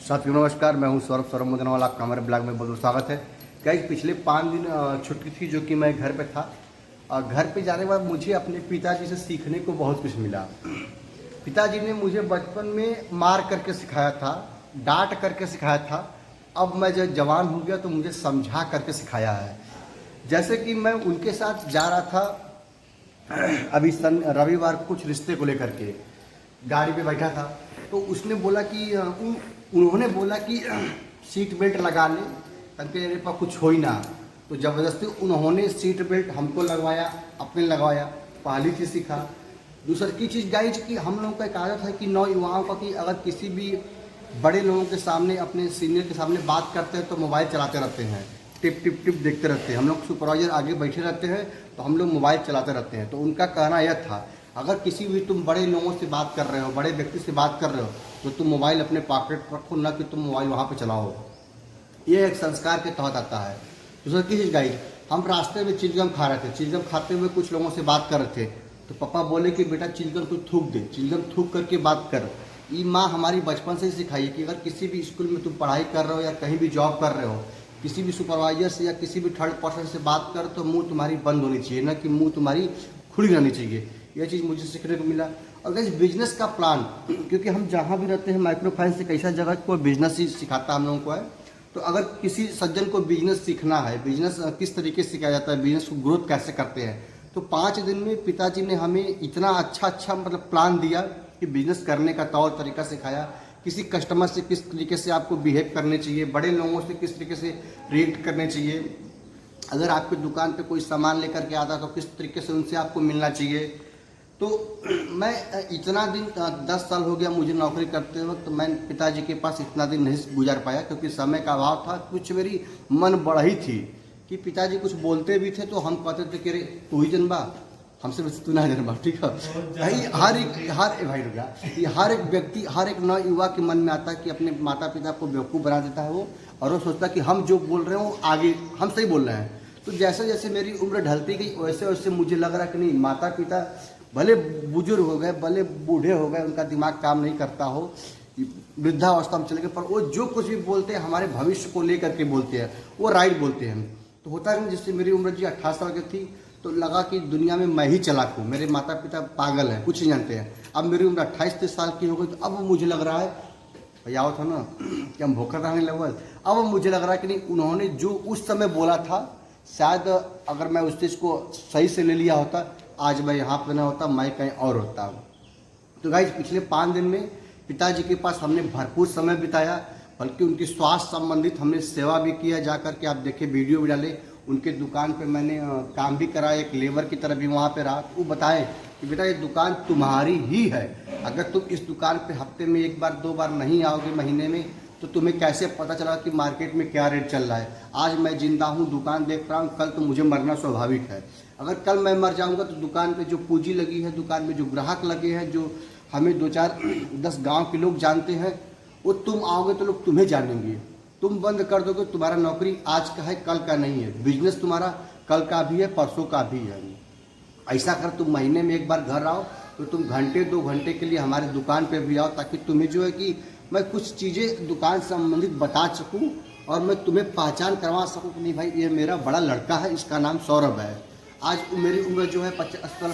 साथियों नमस्कार, मैं हूं सौरभ मुदनवाला। आपका हमारे ब्लॉग में बहुत स्वागत है। गाइस, पिछले 5 दिन छुट्टी थी जो कि मैं घर पे था। और घर पे जाने के बाद मुझे अपने पिताजी से सीखने को बहुत कुछ मिला। पिताजी ने मुझे बचपन में मार करके सिखाया था, डांट करके सिखाया था। अब मैं जब जवान हो गया तो मुझे समझा करके सिखाया है। जैसे कि मैं उनके साथ जा रहा था अभी रविवार को कुछ रिश्ते को लेकर के गाड़ी पे बैठा था, तो उसने बोला कि उन्होंने बोला कि सीट बेल्ट लगा ले ताकि मेरे पास कुछ हो ही ना। तो ज़बरदस्ती उन्होंने सीट बेल्ट हमको लगवाया, अपने लगवाया। पहली चीज़ सीखा। दूसरी की चीज़ गाइज कि हम लोगों का एक आदत है कि नौयुवाओं का कि अगर किसी भी बड़े लोगों के सामने, अपने सीनियर के सामने बात करते हैं तो मोबाइल चलाते रहते हैं, टिप टिप टिप देखते रहते हैं। हम लोग सुपरवाइजर आगे बैठे रहते हैं तो हम लोग मोबाइल चलाते रहते हैं। तो उनका कहना यह था, अगर किसी भी तुम बड़े लोगों से बात कर रहे हो, बड़े व्यक्ति से बात कर रहे हो, तो तुम मोबाइल अपने पॉकेट रखो, ना कि तुम मोबाइल वहाँ पे चलाओ। ये एक संस्कार के तहत आता है। दूसरा चीज़ गाइड, हम रास्ते में चिलगम खा रहे थे। चिलगम खाते हुए कुछ लोगों से बात कर रहे थे, तो पापा बोले कि बेटा चिलगम को थूक दे, चिलगम थूक करके बात कर। ये माँ हमारी बचपन से ही सिखाई है कि अगर किसी भी स्कूल में तुम पढ़ाई कर रहे हो या कहीं भी जॉब कर रहे हो, किसी भी सुपरवाइजर से या किसी भी थर्ड पर्सन से बात कर तो मुंह तुम्हारी बंद होनी चाहिए, ना कि मुंह तुम्हारी खुली रहनी चाहिए। यह चीज़ मुझे सीखने को मिला। और गाइस, बिजनेस का प्लान, क्योंकि हम जहाँ भी रहते हैं माइक्रो फाइनेंस एक ऐसा जगह कोई बिजनेस ही सिखाता हम लोगों को है। तो अगर किसी सज्जन को बिजनेस सीखना है, बिजनेस किस तरीके से सिखाया जाता है, बिजनेस को ग्रोथ कैसे करते हैं, तो 5 दिन में पिताजी ने हमें इतना अच्छा मतलब प्लान दिया कि बिजनेस करने का तौर तरीका सिखाया। किसी कस्टमर से किस तरीके से आपको बिहेव करने चाहिए, बड़े लोगों से किस तरीके से रिएक्ट करने चाहिए, अगर आपकी दुकान पे कोई सामान लेकर के आता तो किस तरीके से उनसे आपको मिलना चाहिए। तो मैं इतना दिन 10 साल हो गया मुझे नौकरी करते वक्त, तो मैं पिताजी के पास इतना दिन नहीं गुजार पाया क्योंकि समय का अभाव था। कुछ मेरी मन बढ़ी थी कि पिताजी कुछ बोलते भी थे तो हम कहते थे कि अरे तू ही जनबा, हमसे वैसे तू ना जनबा, ठीक है भाई। हर एक व्यक्ति, हर एक नौयुवा के मन में आता है कि अपने माता पिता को बेवकूफ़ बना देता है वो, और वो सोचता है कि हम जो बोल रहे हो आगे हम सही बोल रहे हैं। तो जैसे जैसे मेरी उम्र ढलती गई वैसे वैसे मुझे लग रहा कि नहीं, माता पिता भले बुजुर्ग हो गए, भले बूढ़े हो गए, उनका दिमाग काम नहीं करता हो, वृद्धावस्था में चले गए, पर वो जो कुछ भी बोलते हैं हमारे भविष्य को लेकर के बोलते हैं, वो राइट बोलते हैं। तो होता है जिससे मेरी उम्र जी 18 साल की थी तो लगा कि दुनिया में मैं ही चालाक हूँ, मेरे माता पिता पागल हैं, कुछ नहीं जानते हैं। अब मेरी उम्र 28-30 साल की हो गई तो अब मुझे लग रहा है, भैया आओ था ना कि हम भोकर रहने लगे। अब मुझे लग रहा है कि नहीं, उन्होंने जो उस समय बोला था, शायद अगर मैं उस चीज़ को सही से ले लिया होता, आज मैं यहाँ पे ना होता, मैं कहीं और होता। तो गाइस, पिछले 5 दिन में पिताजी के पास हमने भरपूर समय बिताया, बल्कि उनकी स्वास्थ्य संबंधित हमने सेवा भी किया। जा कर के आप देखे, वीडियो भी डाले। उनके दुकान पे मैंने काम भी करा, एक लेबर की तरह भी वहाँ पे रहा। वो बताए कि बेटा ये दुकान तुम्हारी ही है, अगर तुम इस दुकान पे हफ्ते में 1 बार 2 बार नहीं आओगे महीने में, तो तुम्हें कैसे पता चला कि मार्केट में क्या रेट चल रहा है। आज मैं जिंदा हूँ, दुकान देख रहा हूँ, कल तो मुझे मरना स्वाभाविक है। अगर कल मैं मर जाऊँगा तो दुकान पे जो पूंजी लगी है, दुकान में जो ग्राहक लगे हैं, जो हमें 2-4-10 गाँव के लोग जानते हैं, वो तुम आओगे तो लोग तुम्हें जानेंगे। तुम बंद कर दोगे, तुम्हारा नौकरी आज का है, कल का नहीं है। बिजनेस तुम्हारा कल का भी है, परसों का भी है। ऐसा कर, तुम महीने में 1 बार घर आओ तो तुम घंटे 2 घंटे के लिए हमारी दुकान पे भी आओ, ताकि तुम्हें जो है कि मैं कुछ चीज़ें दुकान से संबंधित बता सकूं और मैं तुम्हें पहचान करवा सकूं कि नहीं भाई, ये मेरा बड़ा लड़का है, इसका नाम सौरभ है। आज मेरी उम्र जो है 50